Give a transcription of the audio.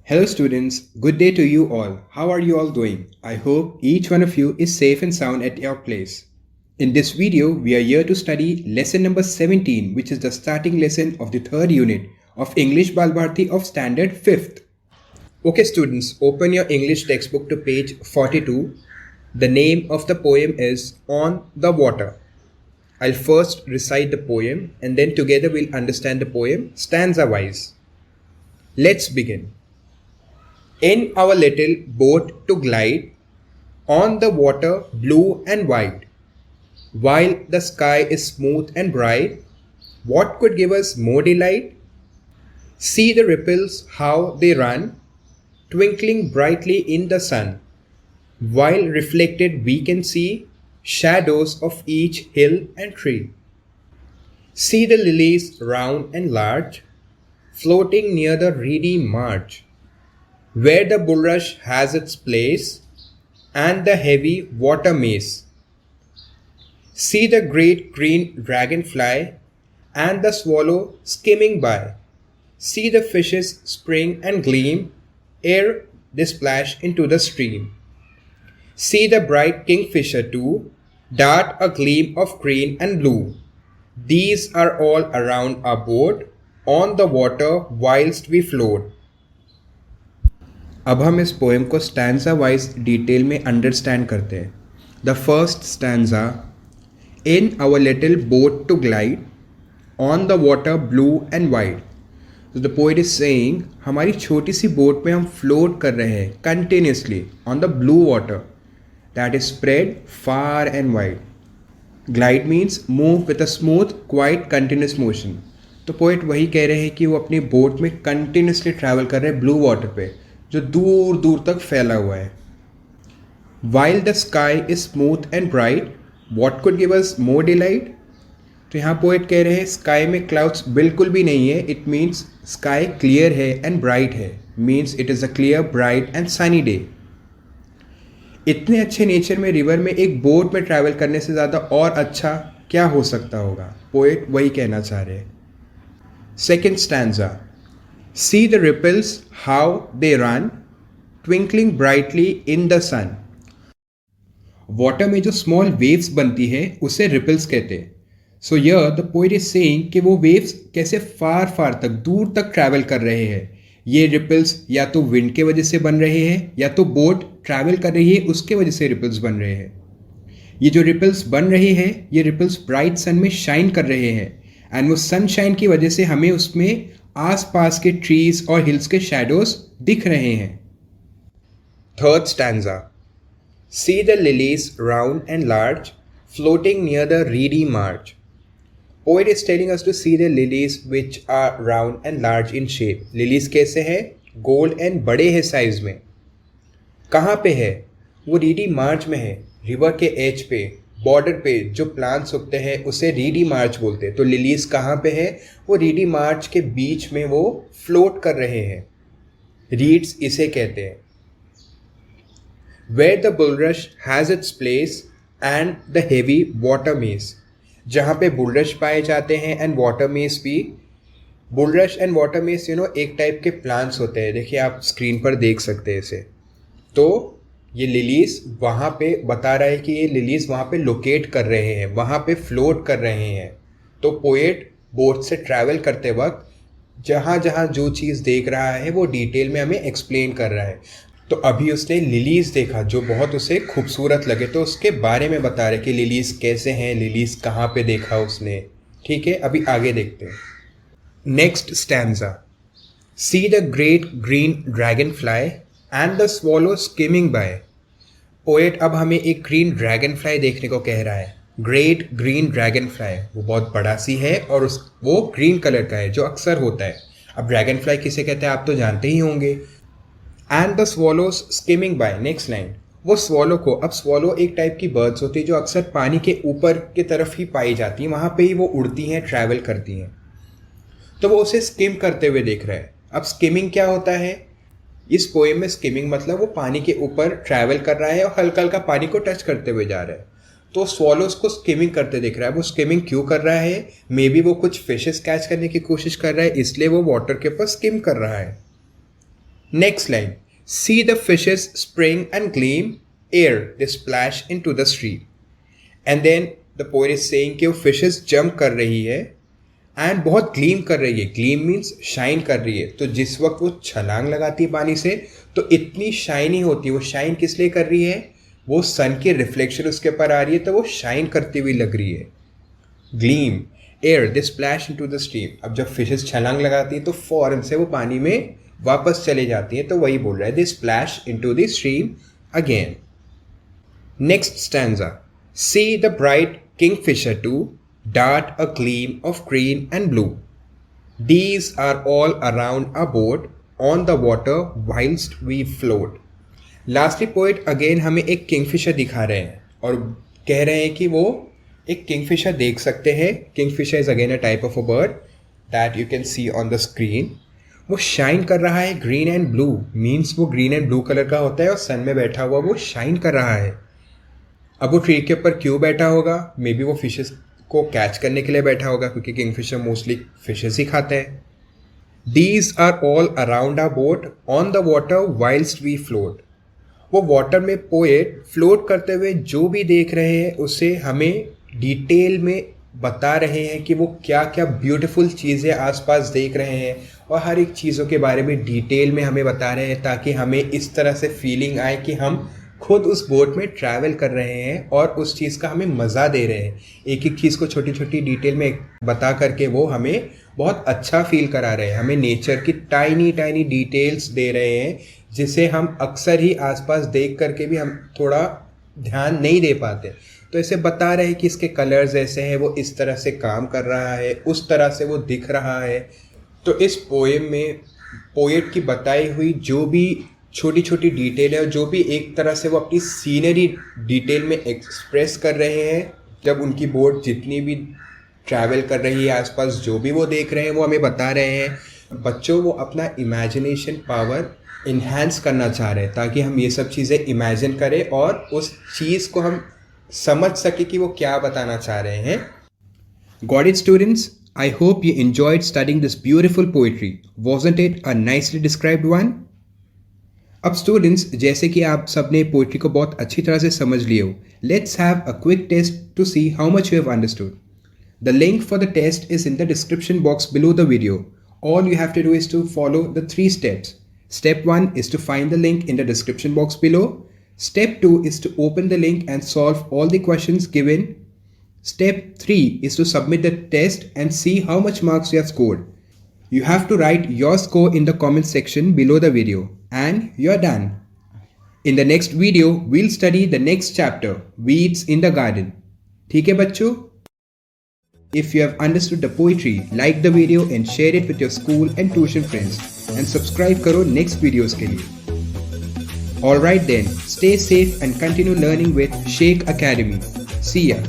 Hello students, good day to you all. How are you all doing? I hope each one of you is safe and sound at your place. In this video, we are here to study lesson number 17, which is the starting lesson of the third unit of English Balbharti of standard 5th. Okay students, open your English textbook to page 42. The name of the poem is On the Water. I'll first recite the poem and then together we'll understand the poem stanza wise. Let's begin. In our little boat to glide on the water blue and white, while the sky is smooth and bright, what could give us more delight? See the ripples how they run, twinkling brightly in the sun, while reflected we can see shadows of each hill and tree. See the lilies round and large, floating near the reedy marge, where the bulrush has its place, and the heavy water maze. See the great green dragonfly, and the swallow skimming by. See the fishes spring and gleam, ere they splash into the stream. See the bright kingfisher too, dart a gleam of green and blue. These are all around our boat, on the water whilst we float. अब हम इस poem को stanza wise detail में understand करते हैं. The first stanza, in our little boat to glide on the water blue and white. The poet is saying हमारी छोटी सी boat में हम फ्लोट कर रहे हैं continuously on the blue water that is spread far and wide. Glide means move with a smooth quite continuous motion. तो poet वही कह रहे हैं कि वो अपनी बोट में कंटिन्यूसली ट्रैवल कर रहे हैं ब्लू वाटर पे जो दूर दूर तक फैला हुआ है. While the sky is smooth and bright what could give us more delight. तो यहाँ पोएट कह रहे हैं स्काई में क्लाउड्स बिल्कुल भी नहीं है. इट मीन्स स्काई क्लियर है एंड ब्राइट है. Means it is a clear bright and sunny day. इतने अच्छे नेचर में रिवर में एक बोट में ट्रैवल करने से ज़्यादा और अच्छा क्या हो सकता होगा. पोएट वही कहना चाह रहे हैं. Second stanza, see the ripples how they run, twinkling brightly in the sun. Water में जो स्मॉल वेव्स बनती है उसे रिपल्स कहते हैं. So here the poet is saying कि वो वेव्स कैसे फार फार तक दूर तक ट्रैवल कर रहे हैं. ये रिपल्स या तो विंड के वजह से बन रहे हैं या तो बोट ट्रैवल कर रही है उसके वजह से रिपल्स बन रहे हैं. ये जो रिपल्स बन रहे हैं ये रिपल्स ब्राइट सन में शाइन कर रहे हैं एंड वो सनशाइन की वजह से हमें उसमें आसपास के ट्रीज और हिल्स के शैडोज दिख रहे हैं. Third stanza, see the lilies round and large floating near the reedy marge. Poet is telling us to see the lilies which are round and large in shape. Lilies कैसे है? Goal and बड़े हैं size में. कहाँ पे है? वो Reedy मार्ज में है, रिवर के एज पे, बॉर्डर पे जो प्लांट्स उगते हैं उसे रीडी मार्च बोलते हैं. तो लिलीज कहाँ पे है? वो रीडी मार्च के बीच में वो फ्लोट कर रहे हैं. रीड्स इसे कहते हैं. Where the bulrush has its place and the heavy water maze. जहाँ पे बुलरश पाए जाते हैं एंड वाटर मेज भी. बुलरश एंड वाटर मेज एक टाइप के प्लांट्स होते हैं. देखिए आप स्क्रीन पर देख सकते हैं इसे. तो ये लिलीज वहाँ पे बता रहा है कि ये लिलीज वहाँ पे लोकेट कर रहे हैं, वहाँ पे फ्लोट कर रहे हैं. तो पोएट बोट से ट्रैवल करते वक्त जहाँ जहाँ जो चीज़ देख रहा है वो डिटेल में हमें एक्सप्लेन कर रहा है. तो अभी उसने लिलीज देखा जो बहुत उसे खूबसूरत लगे तो उसके बारे में बता रहे कि लिलीज कैसे हैं, लिलीज कहाँ पे देखा उसने. ठीक है, अभी आगे देखते हैं. Next stanza, see the great green dragon fly and the swallow skimming by. Poet अब हमें एक ग्रीन ड्रैगन फ्लाई देखने को कह रहा है. ग्रेट ग्रीन ड्रैगन फ्लाई, वो बहुत बड़ा सी है और वो ग्रीन कलर का है जो अक्सर होता है. अब ड्रैगन फ्लाई किसे कहते हैं आप तो जानते ही होंगे. And the swallows skimming by. Next line, वो स्वॉलो को, अब स्वॉलो एक टाइप की बर्ड्स होती है जो अक्सर पानी के ऊपर की तरफ ही पाई जाती हैं, वहाँ पे ही वो उड़ती हैं, ट्रैवल करती हैं. तो वो उसे स्किम करते हुए देख रहा है. अब स्किमिंग क्या होता है? इस पोएम में स्किमिंग मतलब वो पानी के ऊपर ट्रैवल कर रहा है और हल्का हल्का पानी को टच करते हुए जा रहा है. तो स्वॉलोज को स्किमिंग करते दिख रहा है. वो स्किमिंग क्यों कर रहा है? मे बी वो कुछ फिशेस कैच करने की कोशिश कर रहा है, इसलिए वो वाटर के ऊपर स्किम कर रहा है. Next line. See the fishes spring and gleam ere they splash into the stream. And then the poet is saying कि वो fishes jump कर रही है and बहुत gleam कर रही है. Gleam means shine कर रही है. तो जिस वक्त वो छलांग लगाती है पानी से तो इतनी शाइनी होती है. वो शाइन किस लिए कर रही है? वो सन की रिफ्लेक्शन उसके ऊपर आ रही है तो वो शाइन करती हुई लग रही है. Gleam ere they splash into the stream. अब जब फिशेस छलांग लगाती है तो फौरन से वो पानी में वापस चले जाती हैं. तो वही बोल रहा है, they splash into the stream again. Next stanza. See the bright kingfisher too dart a gleam of green and blue. These are all around our boat on the water whilst we float. Lastly poet again हमें एक Kingfisher दिखा रहे हैं और कह रहे हैं कि वो एक किंगफिशर देख सकते हैं. Kingfisher is again a type of a bird that you can see on the screen. वो शाइन कर रहा है ग्रीन एंड ब्लू. मीन्स वो ग्रीन एंड ब्लू कलर का होता है और सन में बैठा हुआ वो शाइन कर रहा है. अब वो ट्री के ऊपर क्यों बैठा होगा? मे बी वो फिशेस को कैच करने के लिए बैठा होगा क्योंकि किंगफिशर मोस्टली फिशेस ही खाते हैं. These are all around our boat on the water whilst we float. वो वाटर में पोएट फ्लोट करते हुए जो भी देख रहे हैं उसे हमें डिटेल में बता रहे हैं कि वो क्या क्या ब्यूटीफुल चीज़ें आसपास देख रहे हैं और हर एक चीज़ों के बारे में डिटेल में हमें बता रहे हैं ताकि हमें इस तरह से फीलिंग आए कि हम खुद उस बोट में ट्रैवल कर रहे हैं और उस चीज़ का हमें मज़ा दे रहे हैं. एक एक चीज़ को छोटी छोटी डिटेल में बता करके वो हमें बहुत अच्छा फील करा रहे हैं. हमें नेचर की टाइनी टाइनी डिटेल्स दे रहे हैं जिसे हम अक्सर ही आसपास देख करके भी हम थोड़ा ध्यान नहीं दे पाते. तो ऐसे बता रहे हैं कि इसके कलर्स ऐसे हैं, वो इस तरह से काम कर रहा है, उस तरह से वो दिख रहा है. तो इस पोएम में पोएट की बताई हुई जो भी छोटी छोटी डिटेल है और जो भी एक तरह से वो अपनी सीनरी डिटेल में एक्सप्रेस कर रहे हैं. जब उनकी बोट जितनी भी ट्रैवल कर रही है आसपास जो भी वो देख रहे हैं वो हमें बता रहे हैं. बच्चों वो अपना इमेजिनेशन पावर इन्हांस करना चाह रहे हैं ताकि हम ये सब चीज़ें इमेजिन करें और उस चीज़ को हम समझ सके कि वो क्या बताना चाह रहे हैं. Got it students? I hope you enjoyed studying this beautiful poetry. Wasn't it a nicely described one? अब स्टूडेंट्स जैसे कि आप सबने पोइट्री को बहुत अच्छी तरह से समझ लिए हो, let's have a quick test to see how much you have understood. The link for the test is in the description box below the video. All you have to do is to follow the 3 steps. Step 1 is to find the link in the description box below. Step 2 is to open the link and solve all the questions given. Step 3 is to submit the test and see how much marks you have scored. You have to write your score in the comment section below the video. And you're done. In the next video, we'll study the next chapter, Weeds in the Garden. ठीक है बच्चों? If you have understood the poetry, like the video and share it with your school and tuition friends. And subscribe करो next videos के लिए. Alright then, stay safe and continue learning with Sheikh Academy. See ya.